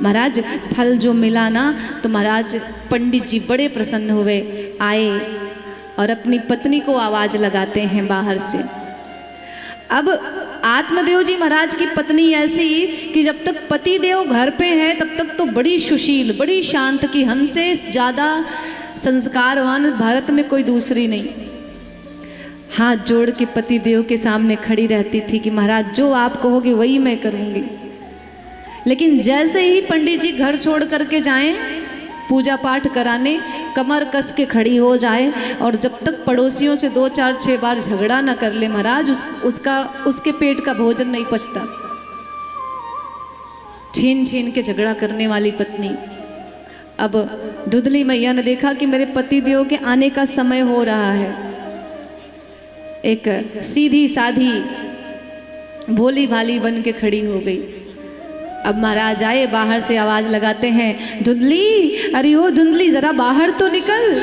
महाराज फल जो मिला ना, तो महाराज पंडित जी बड़े प्रसन्न हुए, आए और अपनी पत्नी को आवाज़ लगाते हैं बाहर से। अब आत्मदेव जी महाराज की पत्नी ऐसी कि जब तक पति देव घर पे है तब तक तो बड़ी सुशील, बड़ी शांत, कि हमसे ज़्यादा संस्कारवान भारत में कोई दूसरी नहीं। हाथ जोड़ के पति देव के सामने खड़ी रहती थी कि महाराज जो आप कहोगे वही मैं करूँगी। लेकिन जैसे ही पंडित जी घर छोड़ करके जाएं पूजा पाठ कराने, कमर कस के खड़ी हो जाए, और जब तक पड़ोसियों से 2 4 6 बार झगड़ा ना कर ले महाराज, उसके पेट का भोजन नहीं पचता। छीन छीन के झगड़ा करने वाली पत्नी। अब धुंधली मैया ने देखा कि मेरे पति देव के आने का समय हो रहा है। एक सीधी साधी भोली भाली बन के खड़ी हो गई। अब महाराज आए, बाहर से आवाज़ लगाते हैं, धुंधली, अरे ओ धुंधली जरा बाहर तो निकल।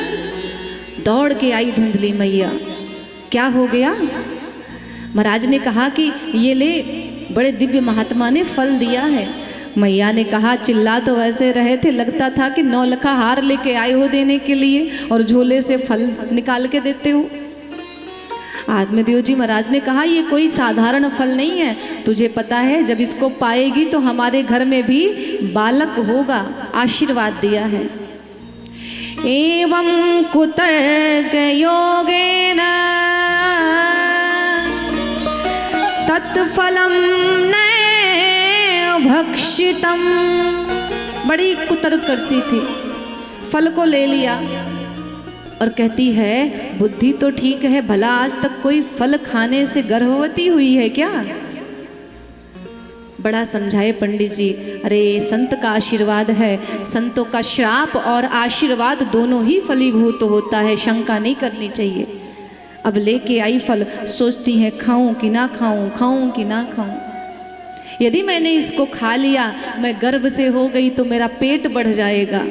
दौड़ के आई धुंधली मैया। क्या हो गया? महाराज ने कहा कि ये ले, बड़े दिव्य महात्मा ने फल दिया है। मैया ने कहा, चिल्ला तो वैसे रहे थे, लगता था कि 9 लखा हार लेके आए हो देने के लिए, और झोले से फल निकाल के देते हो। आत्मदेव जी महाराज ने कहा, ये कोई साधारण फल नहीं है, तुझे पता है जब इसको पाएगी तो हमारे घर में भी बालक होगा, आशीर्वाद दिया है। एवं कुतर्क योगेन तत्फलम न भक्षितम। बड़ी कुतर्क करती थी, फल को ले लिया और कहती है, बुद्धि तो ठीक है, भला आज तक कोई फल खाने से गर्भवती हुई है क्या? बड़ा समझाए पंडित जी, अरे संत का आशीर्वाद है, संतों का श्राप और आशीर्वाद दोनों ही फलीभूत होता है, शंका नहीं करनी चाहिए। अब लेके आई फल, सोचती है खाऊं कि ना खाऊं, खाऊं कि ना खाऊं। यदि मैंने इसको खा लिया, मैं गर्भ से हो गई तो मेरा पेट बढ़ जाएगा।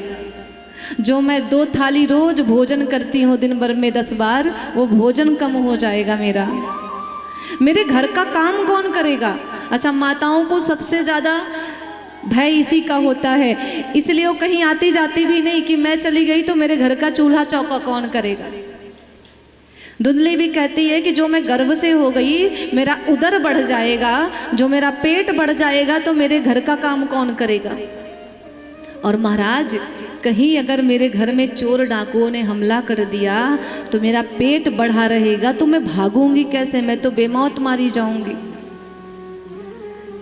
जो मैं 2 थाली रोज भोजन करती हूँ दिन भर में 10 बार, वो भोजन कम हो जाएगा मेरा। मेरे घर का काम कौन करेगा? अच्छा, माताओं को सबसे ज़्यादा भय इसी का होता है, इसलिए वो कहीं आती जाती भी नहीं कि मैं चली गई तो मेरे घर का चूल्हा चौका कौन करेगा। धुंधली भी कहती है कि जो मैं गर्भ से हो गई, मेरा उदर बढ़ जाएगा, जो मेरा पेट बढ़ जाएगा तो मेरे घर का काम कौन करेगा। और महाराज, कहीं अगर मेरे घर में चोर डाकुओं ने हमला कर दिया तो मेरा पेट बढ़ा रहेगा, तो मैं भागूंगी कैसे? मैं तो बेमौत मारी जाऊंगी।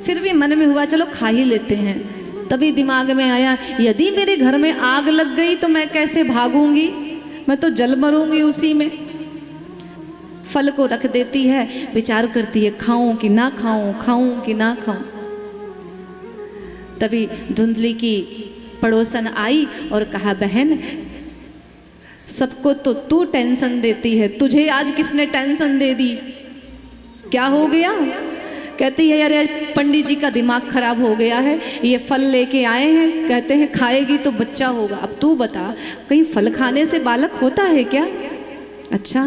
फिर भी मन में हुआ चलो खा ही लेते हैं। तभी दिमाग में आया, यदि मेरे घर में आग लग गई तो मैं कैसे भागूंगी? मैं तो जल मरूंगी उसी में। फल को रख देती है, विचार करती है खाऊं कि ना खाऊं, खाऊं कि ना खाऊं। तभी धुंधली की पड़ोसन आई और कहा, बहन सबको तो तू टेंशन देती है, तुझे आज किसने टेंशन दे दी? क्या हो गया? कहती है, अरे पंडित जी का दिमाग खराब हो गया है, ये फल लेके आए हैं, कहते हैं खाएगी तो बच्चा होगा। अब तू बता, कहीं फल खाने से बालक होता है क्या? अच्छा,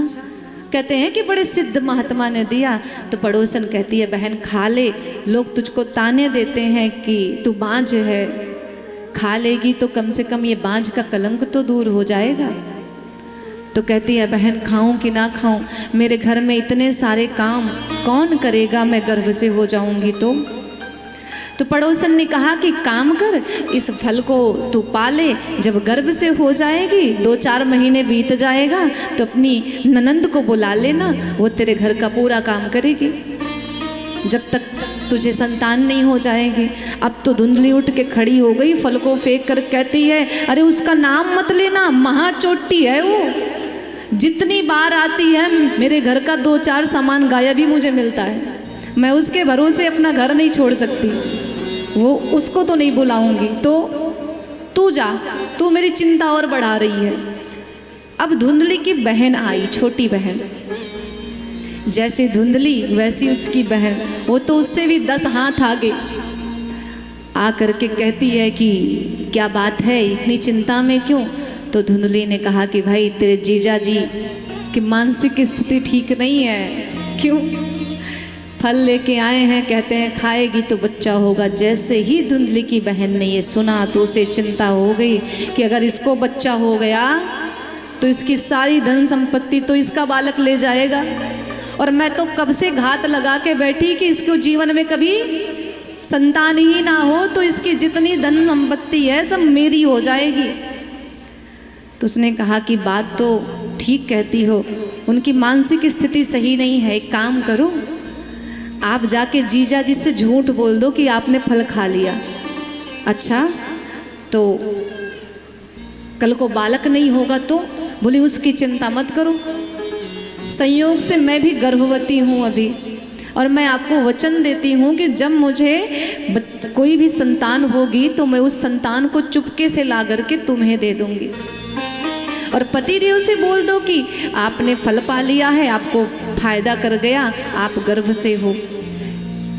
कहते हैं कि बड़े सिद्ध महात्मा ने दिया। तो पड़ोसन कहती है, बहन खा ले, लोग तुझको ताने देते हैं कि तू बांझ है, खा लेगी तो कम से कम ये बांझ का कलंक तो दूर हो जाएगा। तो कहती है, बहन खाऊं कि ना खाऊं, मेरे घर में इतने सारे काम कौन करेगा, मैं गर्भ से हो जाऊंगी तो पड़ोसन ने कहा कि काम कर, इस फल को तू पाले, जब गर्भ से हो जाएगी 2-4 महीने बीत जाएगा तो अपनी ननंद को बुला लेना, वो तेरे घर का पूरा काम करेगी जब तक तुझे संतान नहीं हो जाएगी। अब तो धुंधली उठ के खड़ी हो गई, फल को फेंक कर कहती है, अरे उसका नाम मत लेना, महाचोटी है वो, जितनी बार आती है मेरे घर का 2-4 सामान गायब ही मुझे मिलता है। मैं उसके भरोसे अपना घर नहीं छोड़ सकती, वो उसको तो नहीं बुलाऊंगी। तो तू जा, तू मेरी चिंता और बढ़ा रही है। अब धुंधली की बहन आई, छोटी बहन, जैसे धुंधली वैसी उसकी बहन, वो तो उससे भी 10 हाथ आगे आ करके कहती है कि क्या बात है, इतनी चिंता में क्यों? तो धुंधली ने कहा कि भाई तेरे जीजा जी की मानसिक स्थिति ठीक नहीं है। क्यों? फल लेके आए हैं, कहते हैं खाएगी तो बच्चा होगा। जैसे ही धुंधली की बहन ने ये सुना तो उसे चिंता हो गई कि अगर इसको बच्चा हो गया तो इसकी सारी धन संपत्ति तो इसका बालक ले जाएगा, और मैं तो कब से घात लगा के बैठी कि इसको जीवन में कभी संतान ही ना हो, तो इसकी जितनी धन संपत्ति है सब मेरी हो जाएगी। तो उसने कहा कि बात तो ठीक कहती हो, उनकी मानसिक स्थिति सही नहीं है। एक काम करो, आप जाके जीजा जी से झूठ बोल दो कि आपने फल खा लिया। अच्छा, तो कल को बालक नहीं होगा तो? बोली उसकी चिंता मत करो, संयोग से मैं भी गर्भवती हूँ अभी, और मैं आपको वचन देती हूँ कि जब मुझे कोई भी संतान होगी तो मैं उस संतान को चुपके से ला करके तुम्हें दे दूँगी। और पतिदेव से बोल दो कि आपने फल पा लिया है, आपको फायदा कर गया, आप गर्भ से हो।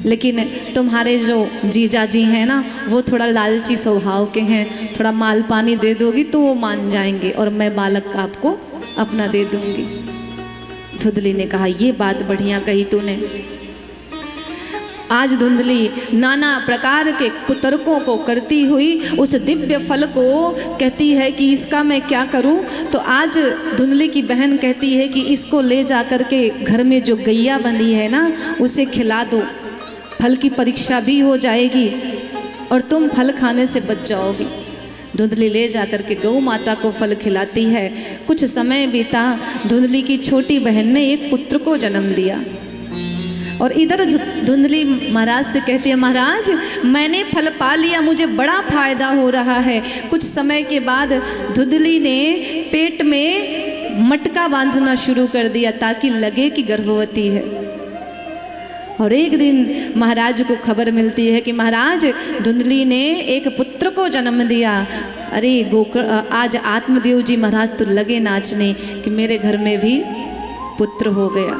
लेकिन तुम्हारे जो जीजा जी हैं ना, वो थोड़ा लालची स्वभाव के हैं, थोड़ा माल पानी दे दोगी तो वो मान जाएंगे, और मैं बालक का आपको अपना दे दूंगी। धुंधली ने कहा ये बात बढ़िया कही तूने। आज धुंधली नाना प्रकार के कुतर्कों को करती हुई उस दिव्य फल को कहती है कि इसका मैं क्या करूं। तो आज धुंधली की बहन कहती है कि इसको ले जा कर के घर में जो गैया बंधी है ना, उसे खिला दो, फल की परीक्षा भी हो जाएगी और तुम फल खाने से बच जाओगी। धुंधली ले जा कर के गौ माता को फल खिलाती है। कुछ समय बीता, धुंधली की छोटी बहन ने एक पुत्र को जन्म दिया, और इधर धुंधली महाराज से कहती है महाराज मैंने फल पा लिया, मुझे बड़ा फायदा हो रहा है। कुछ समय के बाद धुंधली ने पेट में मटका बांधना शुरू कर दिया ताकि लगे कि गर्भवती है। और एक दिन महाराज को खबर मिलती है कि महाराज धुंधली ने एक पुत्र को जन्म दिया। अरे आज आत्मदेव जी महाराज तो लगे नाचने कि मेरे घर में भी पुत्र हो गया।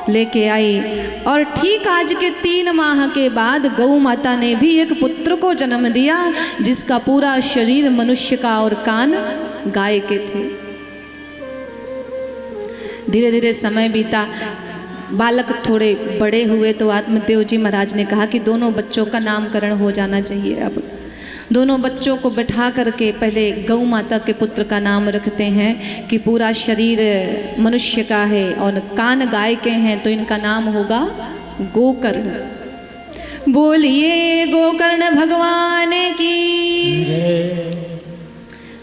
लेके आई, और ठीक आज के 3 माह के बाद गौ माता ने भी एक पुत्र को जन्म दिया, जिसका पूरा शरीर मनुष्य का और कान गाय के थे। धीरे धीरे समय बीता, बालक थोड़े बड़े हुए तो आत्मदेव जी महाराज ने कहा कि दोनों बच्चों का नामकरण हो जाना चाहिए। अब दोनों बच्चों को बैठा करके पहले गौ माता के पुत्र का नाम रखते हैं कि पूरा शरीर मनुष्य का है और कान गाय के हैं, तो इनका नाम होगा गोकर्ण। बोलिए गोकर्ण भगवान की।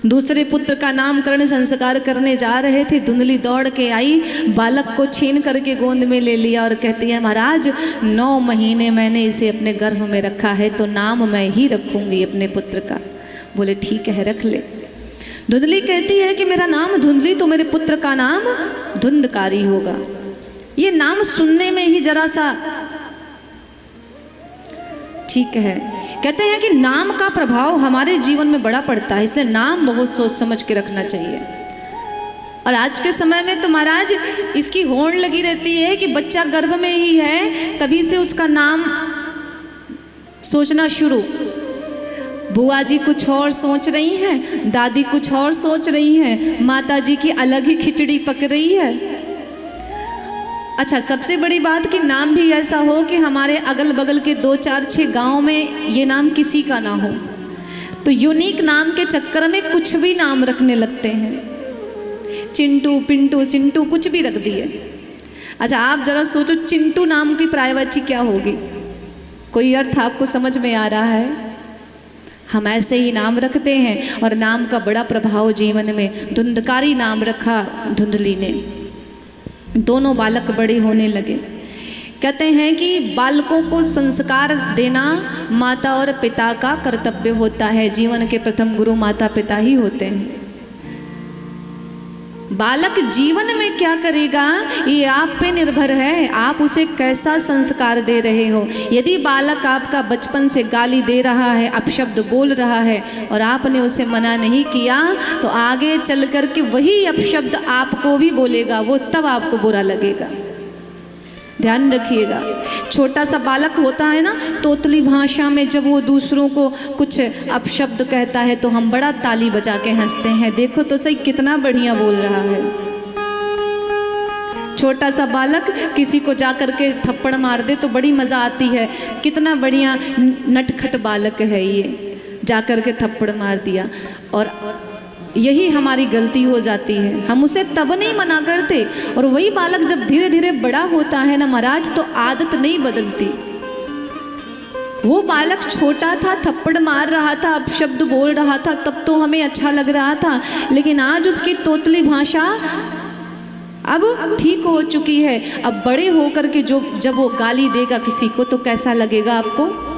दूसरे पुत्र का नामकरण संस्कार करने जा रहे थे, धुंधली दौड़ के आई, बालक को छीन करके गोद में ले लिया और कहती है महाराज 9 महीने मैंने इसे अपने गर्भ में रखा है, तो नाम मैं ही रखूंगी अपने पुत्र का। बोले ठीक है रख ले। धुंधली कहती है कि मेरा नाम धुंधली, तो मेरे पुत्र का नाम धुंधकारी होगा। ये नाम सुनने में ही जरा सा ठीक है। कहते हैं कि नाम का प्रभाव हमारे जीवन में बड़ा पड़ता है, इसलिए नाम बहुत सोच समझ के रखना चाहिए। और आज के समय में तो महाराज इसकी होड़ लगी रहती है कि बच्चा गर्भ में ही है तभी से उसका नाम सोचना शुरू। बुआ जी कुछ और सोच रही हैं, दादी कुछ और सोच रही हैं, माता जी की अलग ही खिचड़ी पक रही है। अच्छा, सबसे बड़ी बात कि नाम भी ऐसा हो कि हमारे अगल बगल के 2, 4, 6 गाँव में ये नाम किसी का ना हो, तो यूनिक नाम के चक्कर में कुछ भी नाम रखने लगते हैं। चिंटू, पिंटू, सिंटू कुछ भी रख दिए। अच्छा, आप जरा सोचो चिंटू नाम की प्रायवाची क्या होगी? कोई अर्थ आपको समझ में आ रहा है? हम ऐसे ही नाम रखते हैं, और नाम का बड़ा प्रभाव जीवन में। धुंधकारी नाम रखा धुंधली ने। दोनों बालक बड़े होने लगे। कहते हैं कि बालकों को संस्कार देना माता और पिता का कर्तव्य होता है। जीवन के प्रथम गुरु माता पिता ही होते हैं। बालक जीवन में क्या करेगा ये आप पे निर्भर है, आप उसे कैसा संस्कार दे रहे हो। यदि बालक आपका बचपन से गाली दे रहा है, अपशब्द बोल रहा है, और आपने उसे मना नहीं किया, तो आगे चल कर के वही अपशब्द आपको भी बोलेगा, वो तब आपको बुरा लगेगा। ध्यान रखिएगा। छोटा सा बालक होता है ना, तोतली भाषा में जब वो दूसरों को कुछ अपशब्द कहता है तो हम बड़ा ताली बजा के हंसते हैं, देखो तो सही कितना बढ़िया बोल रहा है। छोटा सा बालक किसी को जा कर के थप्पड़ मार दे तो बड़ी मज़ा आती है, कितना बढ़िया नटखट बालक है ये, जा कर के थप्पड़ मार दिया। और यही हमारी गलती हो जाती है, हम उसे तब नहीं मना करते, और वही बालक जब धीरे धीरे बड़ा होता है ना महाराज, तो आदत नहीं बदलती। वो बालक छोटा था, थप्पड़ मार रहा था, अपशब्द बोल रहा था, तब तो हमें अच्छा लग रहा था, लेकिन आज उसकी तोतली भाषा अब ठीक हो चुकी है। अब बड़े होकर के जब वो गाली देगा किसी को तो कैसा लगेगा आपको?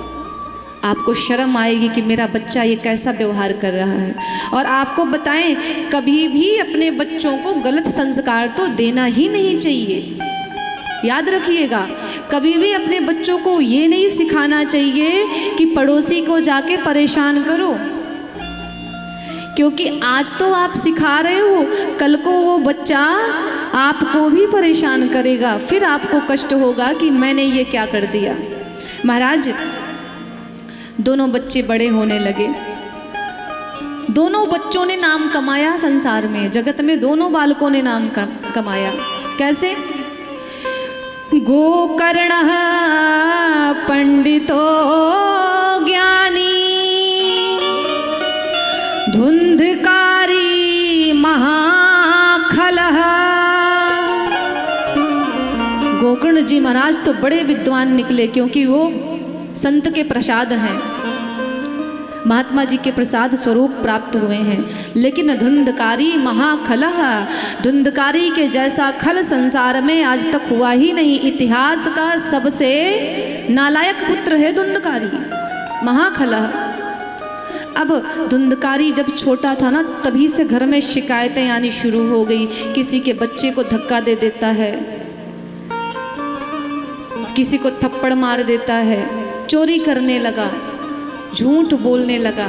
आपको शर्म आएगी कि मेरा बच्चा ये कैसा व्यवहार कर रहा है। और आपको बताएं, कभी भी अपने बच्चों को गलत संस्कार तो देना ही नहीं चाहिए। याद रखिएगा, कभी भी अपने बच्चों को ये नहीं सिखाना चाहिए कि पड़ोसी को जाके परेशान करो, क्योंकि आज तो आप सिखा रहे हो, कल को वो बच्चा आपको भी परेशान करेगा, फिर आपको कष्ट होगा कि मैंने ये क्या कर दिया। महाराज, दोनों बच्चे बड़े होने लगे, दोनों बच्चों ने नाम कमाया संसार में, जगत में दोनों बालकों ने नाम कमाया। कैसे? गोकर्णः पंडितो ज्ञानी, धुंधकारी महाखलः। गोकर्ण जी महाराज तो बड़े विद्वान निकले, क्योंकि वो संत के प्रसाद हैं, महात्मा जी के प्रसाद स्वरूप प्राप्त हुए हैं। लेकिन धुंधकारी महाखलः, धुंधकारी के जैसा खल संसार में आज तक हुआ ही नहीं। इतिहास का सबसे नालायक पुत्र है धुंधकारी महाखलः। अब धुंधकारी जब छोटा था ना, तभी से घर में शिकायतें आनी शुरू हो गई। किसी के बच्चे को धक्का दे देता है, किसी को थप्पड़ मार देता है, चोरी करने लगा, झूठ बोलने लगा।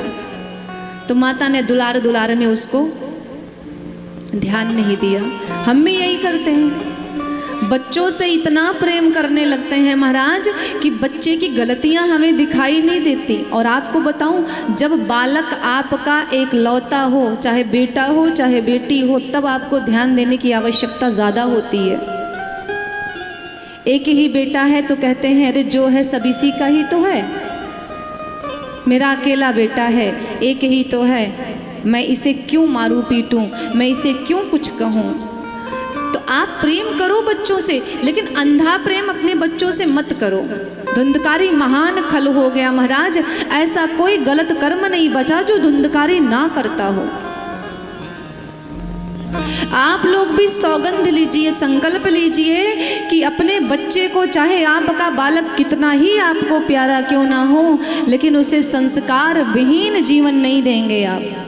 तो माता ने दुलार दुलार में उसको ध्यान नहीं दिया। हम भी यही करते हैं, बच्चों से इतना प्रेम करने लगते हैं महाराज कि बच्चे की गलतियां हमें दिखाई नहीं देती। और आपको बताऊं, जब बालक आपका एक लौता हो, चाहे बेटा हो चाहे बेटी हो, तब आपको ध्यान देने की आवश्यकता ज़्यादा होती है। एक ही बेटा है तो कहते हैं अरे जो है सब इसी का ही तो है, मेरा अकेला बेटा है, एक ही तो है, मैं इसे क्यों मारूं पीटूं, मैं इसे क्यों कुछ कहूं। तो आप प्रेम करो बच्चों से, लेकिन अंधा प्रेम अपने बच्चों से मत करो। धुंधकारी महान खल हो गया महाराज, ऐसा कोई गलत कर्म नहीं बचा जो धुंधकारी ना करता हो। आप लोग भी सौगंध लीजिए, संकल्प लीजिए कि अपने बच्चे को, चाहे आपका बालक कितना ही आपको प्यारा क्यों ना हो, लेकिन उसे संस्कार विहीन जीवन नहीं देंगे आप।